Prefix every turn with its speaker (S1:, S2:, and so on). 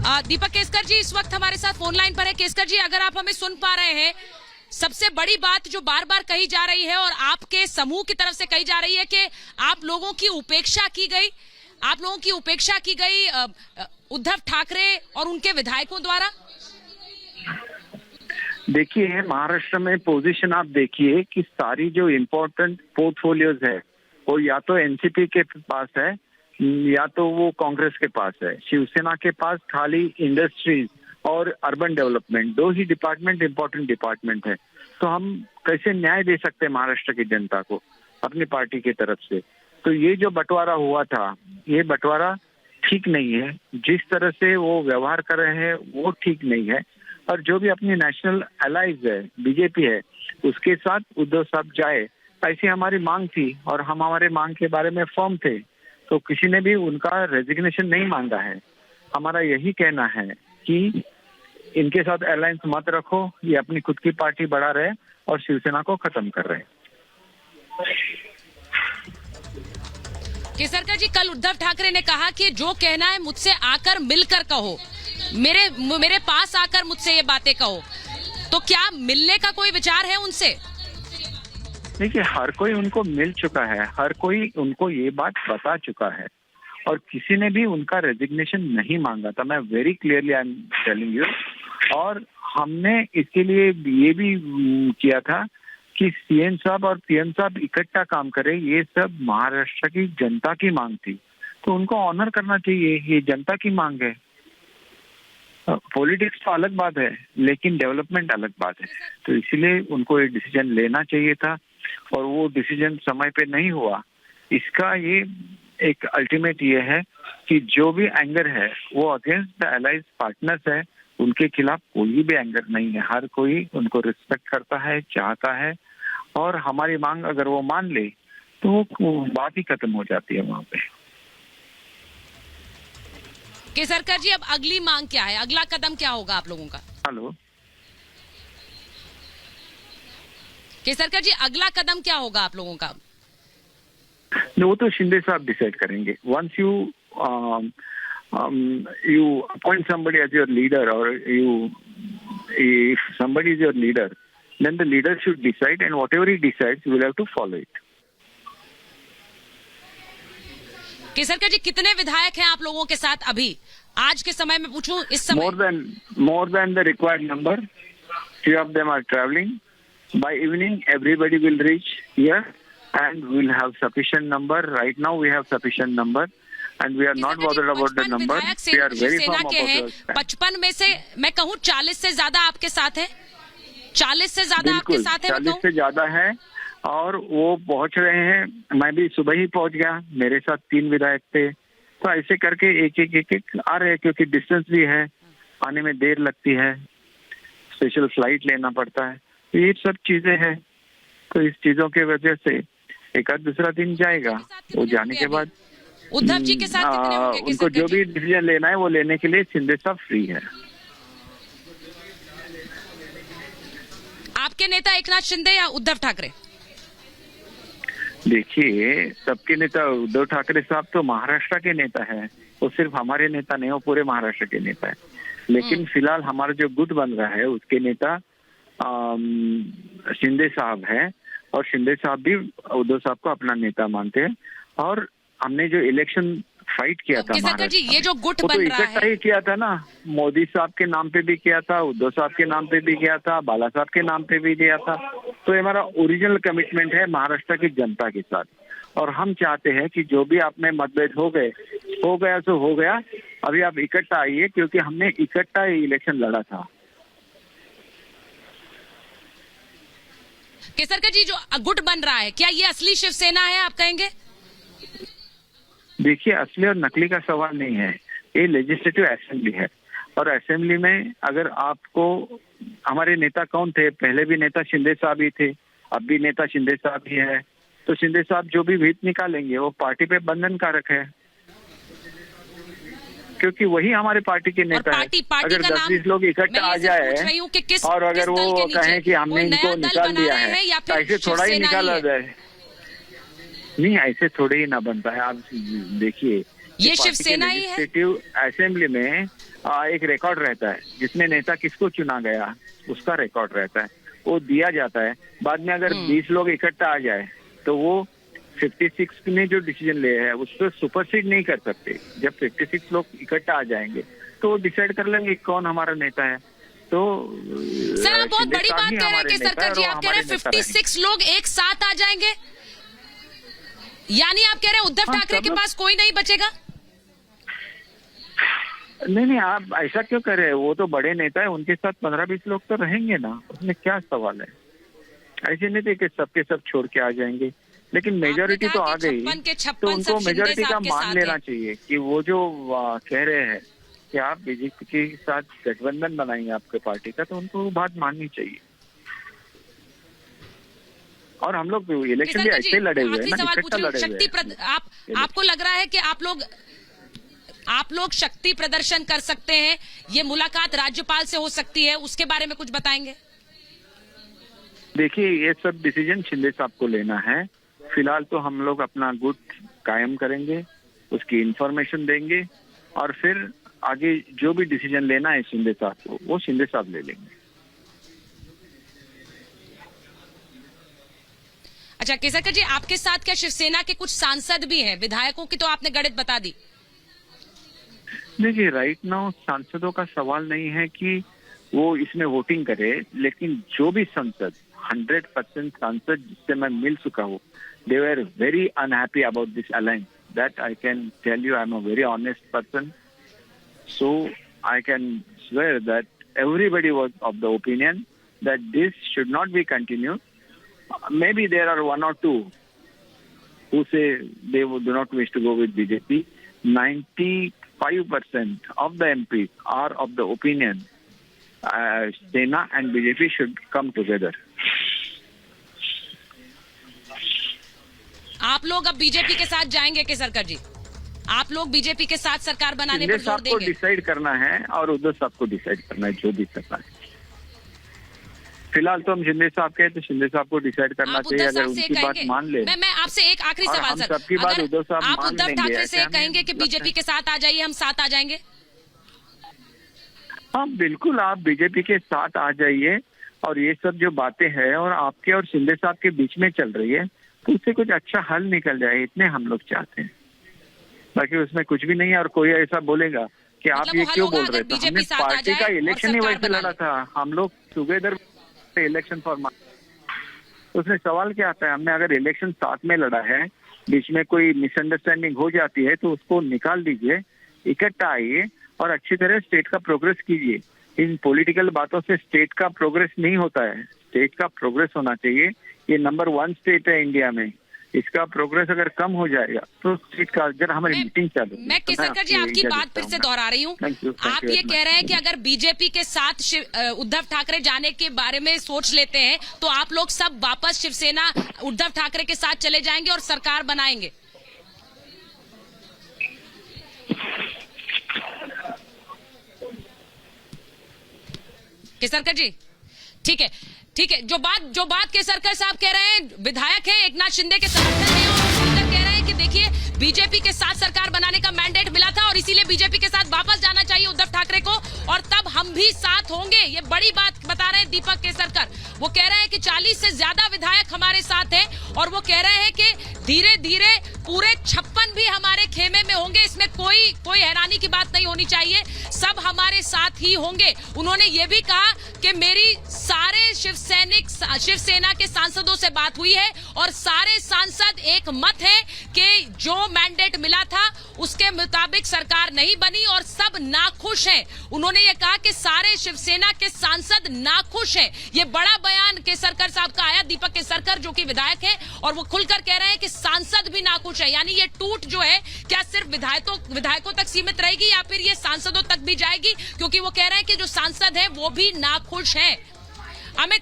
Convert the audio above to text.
S1: दीपक केसकर जी इस वक्त हमारे साथ फोन लाइन पर है। केसकर जी, अगर आप हमें सुन पा रहे हैं, सबसे बड़ी बात जो बार बार कही जा रही है और आपके समूह की तरफ से कही जा रही है कि आप लोगों की उपेक्षा की गई उद्धव ठाकरे और उनके विधायकों द्वारा।
S2: देखिए, महाराष्ट्र में पोजीशन आप देखिए कि सारी जो इम्पोर्टेंट पोर्टफोलियोज है वो या तो एनसीपी के पास है या तो वो कांग्रेस के पास है। शिवसेना के पास खाली इंडस्ट्रीज और अर्बन डेवलपमेंट, दो ही डिपार्टमेंट इम्पोर्टेंट डिपार्टमेंट है। तो हम कैसे न्याय दे सकते हैं महाराष्ट्र की जनता को अपनी पार्टी की तरफ से? तो ये जो बंटवारा हुआ था, ये बंटवारा ठीक नहीं है। जिस तरह से वो व्यवहार कर रहे हैं वो ठीक नहीं है। और जो भी अपनी नेशनल अलाइज है, बीजेपी है, उसके साथ उद्धव साहब जाए, ऐसी हमारी मांग थी और हम हमारे मांग के बारे में फर्म थे। तो किसी ने भी उनका रेजिग्नेशन नहीं मांगा है। हमारा यही कहना है कि इनके साथ अलायंस मत रखो, ये अपनी खुद की पार्टी बढ़ा रहे और शिवसेना को खत्म कर रहे हैं।
S1: केसरकर जी, कल उद्धव ठाकरे ने कहा कि जो कहना है मुझसे आकर मिलकर कहो, मेरे पास आकर मुझसे ये बातें कहो। तो क्या मिलने का कोई विचार है उनसे?
S2: देखिए, हर कोई उनको मिल चुका है, हर कोई उनको ये बात बता चुका है और किसी ने भी उनका रेजिग्नेशन नहीं मांगा था। मैं very clearly I am telling you. और हमने इसके लिए ये भी किया था कि सीएम साहब और पीएम साहब इकट्ठा काम करें। ये सब महाराष्ट्र की जनता की मांग थी, तो उनको ऑनर करना चाहिए। ये जनता की मांग है। पॉलिटिक्स तो अलग बात है, लेकिन डेवलपमेंट अलग बात है। तो इसीलिए उनको ये डिसीजन लेना चाहिए था और वो डिसीजन समय पे नहीं हुआ। इसका ये एक अल्टीमेट ये है कि जो भी एंगर है वो अगेंस्ट द अलाइज पार्टनर्स है, उनके खिलाफ कोई भी एंगर नहीं है। हर कोई उनको रिस्पेक्ट करता है, चाहता है। और हमारी मांग अगर वो मान ले तो वो बात ही खत्म हो जाती है वहां पे।
S1: केसरकर जी, अब अगली मांग क्या है? अगला कदम क्या होगा आप लोगों का?
S2: हेलो
S1: केसरकर जी, अगला कदम क्या होगा आप लोगों का?
S2: वो तो शिंदे साहब डिसाइड करेंगे। Once you you appoint somebody as your leader, or if somebody is your leader, then the leader should decide, and whatever he decides, you will have to follow it.
S1: Kesarkar ji, कितने विधायक हैं आप लोगों के साथ अभी? आज के समय में पूछूं, इस समय
S2: more than the required number. Few of them are traveling. By evening, everybody will reach here, and we will have sufficient number. Right now, we have sufficient number. And we are not bothered about the number. We are very firm about our stand.
S1: 55 में से मैं कहूँ 40 से ज्यादा आपके साथ है। 40 से ज्यादा आपके साथ है।
S2: 40 से ज्यादा है और वो पहुंच रहे हैं। मैं भी सुबह ही पहुंच गया, मेरे साथ 3 विधायक थे। तो ऐसे करके एक एक आ रहे हैं, क्योंकि डिस्टेंस भी है, आने में देर लगती है, स्पेशल फ्लाइट लेना पड़ता है। तो ये सब चीजें हैं। तो इस चीजों की वजह से एक आध दूसरा दिन जाएगा। वो जाने के बाद
S1: उद्धव जी के साथ कितने होंगे?
S2: उनको जो भी डिसीजन लेना है वो लेने के लिए शिंदे साहब फ्री है।
S1: आपके नेता एकनाथ शिंदे या उद्धव ठाकरे?
S2: देखिए, सबके नेता उद्धव ठाकरे साहब तो महाराष्ट्र के नेता है। वो सिर्फ हमारे नेता नहीं, वो पूरे महाराष्ट्र के नेता है। लेकिन फिलहाल हमारा जो गुट बन रहा है उसके नेता शिंदे साहब है और शिंदे साहब भी उद्धव साहब को अपना नेता मानते हैं। और हमने जो इलेक्शन फाइट किया था
S1: जी, ये जो गुट बन रहा है,
S2: इकट्ठा ही किया था ना। मोदी साहब के नाम पे भी किया था, उद्धव साहब के नाम पे भी किया था, बाला साहब के नाम पे भी दिया था। तो ये हमारा ओरिजिनल कमिटमेंट है महाराष्ट्र की जनता के साथ। और हम चाहते हैं कि जो भी आप में मतभेद हो गया तो हो गया। अभी आप इकट्ठा आइए, क्योंकि हमने इकट्ठा इलेक्शन लड़ा था।
S1: केसरकर जी, जो गुट बन रहा है, क्या ये असली शिवसेना है आप कहेंगे?
S2: देखिए, असली और नकली का सवाल नहीं है। ये लेजिस्लेटिव असेंबली है और असेंबली में अगर आपको, हमारे नेता कौन थे? पहले भी नेता शिंदे साहब ही थे, अब भी नेता शिंदे साहब ही है। तो शिंदे साहब जो भी विप निकालेंगे वो पार्टी पे बंधन कारक है, क्योंकि वही हमारे पार्टी के नेता है। अगर 10-20 लोग इकट्ठा आ जाए और अगर वो कहें कि हमने इनको निकाल दिया है, ऐसे थोड़ा ही निकाला जाए। नहीं, ऐसे थोड़े ही ना बनता है। आप देखिए,
S1: ये शिवसेना ही है।
S2: असेंबली में एक रिकॉर्ड रहता है जिसमें नेता किसको चुना गया उसका रिकॉर्ड रहता है, वो दिया जाता है। बाद में अगर 20 लोग इकट्ठा आ जाए तो वो 56 ने जो डिसीजन लिया है उस पर सुपरसीड नहीं कर सकते। जब 56 लोग इकट्ठा आ जाएंगे तो वो डिसाइड कर लेंगे कौन हमारा नेता है। तो
S1: सर आप बहुत बड़ी बात कह रहे हैं केसरकर जी, आप कह रहे हैं 56 लोग एक साथ आ जाएंगे, यानी आप कह रहे हैं उद्धव ठाकरे के पास कोई नहीं बचेगा?
S2: नहीं, आप ऐसा क्यों कर रहे हैं? वो तो बड़े नेता है, उनके साथ 15-20 लोग तो रहेंगे ना, उसमें क्या सवाल है? ऐसे नहीं थे कि सबके सब छोड़ के आ जाएंगे, लेकिन मेजोरिटी तो आ गई, तो उनको मेजोरिटी का मान लेना चाहिए कि वो जो कह रहे हैं कि आप बीजेपी के साथ गठबंधन बनाएंगे आपके पार्टी का, तो उनको वो बात माननी चाहिए। और हम लोग इलेक्शन भी ऐसे लड़े हुए हैं ना, इकट्ठा लड़े हुए हैं।
S1: आपको लग रहा है कि आप लोग शक्ति प्रदर्शन कर सकते हैं, ये मुलाकात राज्यपाल से हो सकती है, उसके बारे में कुछ बताएंगे?
S2: देखिए, ये सब डिसीजन शिंदे साहब को लेना है। फिलहाल तो हम लोग अपना गुट कायम करेंगे, उसकी इंफॉर्मेशन देंगे, और फिर आगे जो भी डिसीजन लेना है शिंदे साहब को, वो शिंदे साहब ले लेंगे।
S1: अच्छा केसरकर जी, आपके साथ क्या शिवसेना के कुछ सांसद भी हैं? विधायकों की तो आपने गणित बता दी।
S2: देखिए, राइट नाउ सांसदों का सवाल नहीं है कि वो इसमें वोटिंग करे, लेकिन जो भी सांसद 100% सांसद जिससे मैं मिल चुका हूँ, they were very unhappy about this alliance. That I can tell you, I'm a very honest person. So I can swear that everybody was of the opinion that this should not be continued. Maybe there are one or two who say they do not wish to go with BJP. 95% of the MPs are of the opinion Sena and BJP should come together.
S1: आप लोग अब BJP के साथ जाएंगे केसरकर जी? आप लोग BJP के साथ सरकार बनाने पर जोर देंगे?
S2: डिसाइड करना है और उद्धव साहब को डिसाइड करना है, जो भी करना है। फिलहाल तो हम शिंदे साहब के, तो शिंदे साहब को डिसाइड करना चाहिए। अगर उनकी बात मान ले।
S1: मैं आपसे एक आखिरी सवाल सर,
S2: सबकी बात उद्धव साहब
S1: आप उद्धव ठाकरे से कहेंगे कि बीजेपी के साथ आ जाइए, हम साथ आ जाएंगे?
S2: हाँ बिल्कुल, आप बीजेपी के साथ आ जाइए, और ये सब जो बातें हैं और आपके और शिंदे साहब के बीच में चल रही है, तो उससे कुछ अच्छा हल निकल जाए, इतने हम लोग चाहते हैं। बाकी उसमें कुछ भी नहीं है। और कोई ऐसा बोलेगा कि आप ये क्यों बोल रहे थे, हमने पार्टी का इलेक्शन ही वैसे लड़ा था, हम लोग टुगेदर इलेक्शन फॉर, उसमें सवाल क्या आता है? हमने अगर इलेक्शन साथ में लड़ा है, बीच में कोई मिसअंडरस्टैंडिंग हो जाती है तो उसको निकाल दीजिए, इकट्ठा आइए और अच्छी तरह स्टेट का प्रोग्रेस कीजिए। इन पॉलिटिकल बातों से स्टेट का प्रोग्रेस नहीं होता है, स्टेट का प्रोग्रेस होना चाहिए। ये नंबर 1 स्टेट है इंडिया में, इसका प्रोग्रेस अगर कम हो जाएगा तो स्टेट का, जरा हमारी मीटिंग चालू।
S1: मैं केसरकर जी आपकी बात फिर से दोहरा रही हूँ। आप ये कह रहे हैं कि अगर बीजेपी के साथ उद्धव ठाकरे जाने के बारे में सोच लेते हैं तो आप लोग सब वापस शिवसेना उद्धव ठाकरे के साथ चले जाएंगे और सरकार बनाएंगे? केसरकर जी ठीक है, जो बात केसरकर साहब कह रहे हैं, विधायक हैं एकनाथ शिंदे के समर्थन में, और कह रहे हैं कि देखिए बीजेपी के साथ सरकार बनाने का मैंडेट मिला था और इसीलिए बीजेपी के साथ वापस जाना चाहिए उद्धव ठाकरे को, और तब हम भी साथ होंगे। ये बड़ी बात बता रहे हैं दीपक केसरकर। वो कह रहे हैं कि 40 से ज्यादा विधायक हमारे साथ हैं, और वो कह रहे हैं कि धीरे धीरे पूरे 56 भी हमारे खेमे में होंगे, इसमें कोई हैरानी की बात नहीं होनी चाहिए, सब हमारे साथ ही होंगे। उन्होंने ये भी कहा कि मेरी सारे शिवसेना के सांसदों से बात हुई है और सारे सांसद एक मत है कि जो मैंडेट मिला था उसके मुताबिक सरकार नहीं बनी और सब नाखुश हैं। उन्होंने ये कहा कि सारे शिवसेना के सांसद नाखुश हैं। ये बड़ा बयान केसरकर साहब का आया, दीपक केसरकर जो कि विधायक है, और वो खुलकर कह रहे हैं कि सांसद भी नाखुश है। यानी ये टूट जो है क्या सिर्फ विधायकों तक सीमित रहेगी या फिर ये सांसदों तक भी जाएगी, क्योंकि वो कह रहे हैं कि जो सांसद है वो भी नाखुश है। अमित